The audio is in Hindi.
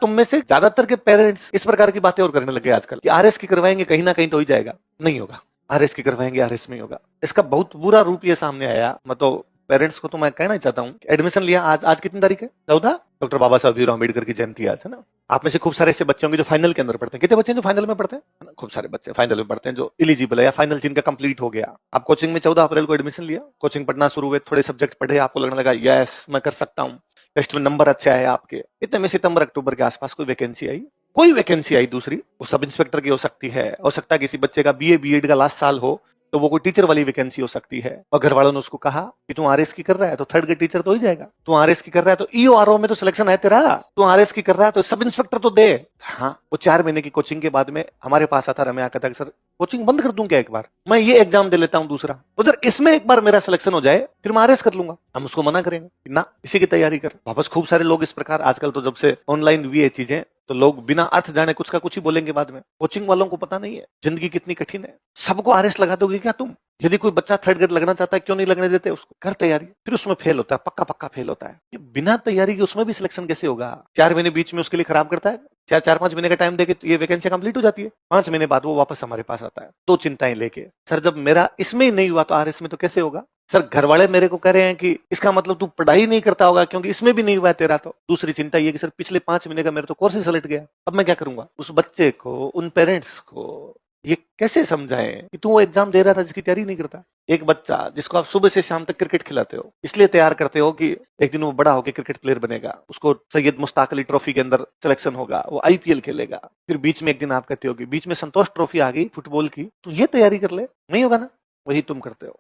तुम में से ज्यादातर के पेरेंट्स इस प्रकार की बातें और करने लगे आजकल कि आरएस की करवाएंगे कहीं ना कहीं तो ही जाएगा। नहीं होगा, आरएस की करवाएंगे आरएस में ही होगा। इसका बहुत बुरा रूप ये सामने आया। मैं तो पेरेंट्स को तो मैं कहना ही चाहता हूँ, एडमिशन लिया, आज आज कितनी तारीख है? 14। डॉक्टर बाबा साहब भीमराव अम्बेडकर की जयंती आज है ना। आप में से खूब सारे ऐसे बच्चे होंगे जो फाइनल के अंदर पढ़ते हैं। कितने बच्चे हैं जो फाइनल में पढ़ते हैं? है ना? खूब सारे बच्चे फाइनल में पढ़ते हैं जो एलिजिबल है या फाइनल जिनका कंप्लीट हो गया। आप कोचिंग में 14 अप्रैल को एडमिशन लिया, कोचिंग पढ़ना शुरू हुए, थोड़े सब्जेक्ट पढ़े, आपको लगने लगा यस मैं कर सकता हूँ, टेस्ट में नंबर अच्छा है आपके। इतने में सितंबर अक्टूबर के आसपास कोई वैकेंसी आई, कोई वैकेंसी आई दूसरी, वो सब इंस्पेक्टर की हो सकती है, हो सकता है किसी बच्चे का बीए बीएड का लास्ट साल हो तो वो कोई टीचर वाली वैकेंसी हो सकती है। और घर वालों ने उसको कहा कि तू आरएस की कर रहा है तो थर्ड ग्रेड टीचर तो ही जाएगा, तू आरएस की कर रहा है तो ईओ आरओ में तो सिलेक्शन है तेरा, तू आरएस की कर रहा है तो सब इंस्पेक्टर तो दे। हाँ, वो 4 महीने की कोचिंग के बाद में हमारे पास आता, रम्या कहता सर कोचिंग बंद कर दूं क्या, एक बार मैं ये एग्जाम दे लेता हूं दूसरा, तो सर इसमें एक बार मेरा सिलेक्शन हो जाए फिर मैं आरएस कर लूंगा। हम उसको मना करेंगे ना, इसी की तैयारी कर। वापस खूब सारे लोग इस प्रकार, आजकल तो जब से ऑनलाइन हुई है चीजें तो लोग बिना अर्थ जाने कुछ का कुछ ही बोलेंगे बाद में। कोचिंग वालों को पता नहीं है जिंदगी कितनी कठिन है। सबको आरएस लगा दोगे क्या तुम? यदि कोई बच्चा थर्ड ग्रेड लगना चाहता है क्यों नहीं लगने देते उसको? कर तैयारी, फिर उसमें फेल होता है, पक्का पक्का फेल होता है। ये बिना तैयारी के उसमें भी सिलेक्शन कैसे होगा? 4 महीने बीच में उसके लिए खराब करता है। 4-5 महीने का टाइम देके ये वैकेंसी कंप्लीट हो जाती है, 5 महीने बाद वो वापस हमारे पास आता है, 2 चिंताएं लेके। सर जब मेरा इसमें ही नहीं हुआ तो आरएस में तो कैसे होगा? सर घर वाले मेरे को कह रहे हैं कि इसका मतलब तू पढ़ाई नहीं करता होगा क्योंकि इसमें भी नहीं हुआ है तेरा। तो दूसरी चिंता ये कि सर पिछले 5 महीने का मेरा तो कोर्स ही सेलेक्ट गया, अब मैं क्या करूंगा? उस बच्चे को, उन पेरेंट्स को ये कैसे समझाएं कि तू वो एग्जाम दे रहा था जिसकी तैयारी नहीं करता? एक बच्चा जिसको आप सुबह से शाम तक क्रिकेट खिलाते हो, इसलिए तैयार करते हो कि एक दिन वो बड़ा होकर क्रिकेट प्लेयर बनेगा, उसको सैयद मुश्ताक अली ट्रॉफी के अंदर सिलेक्शन होगा, वो आईपीएल खेलेगा। फिर बीच में एक दिन आप कहते हो कि बीच में संतोष ट्रॉफी आ गई फुटबॉल की, तो ये तैयारी कर ले, नहीं होगा ना? वही तुम करते हो।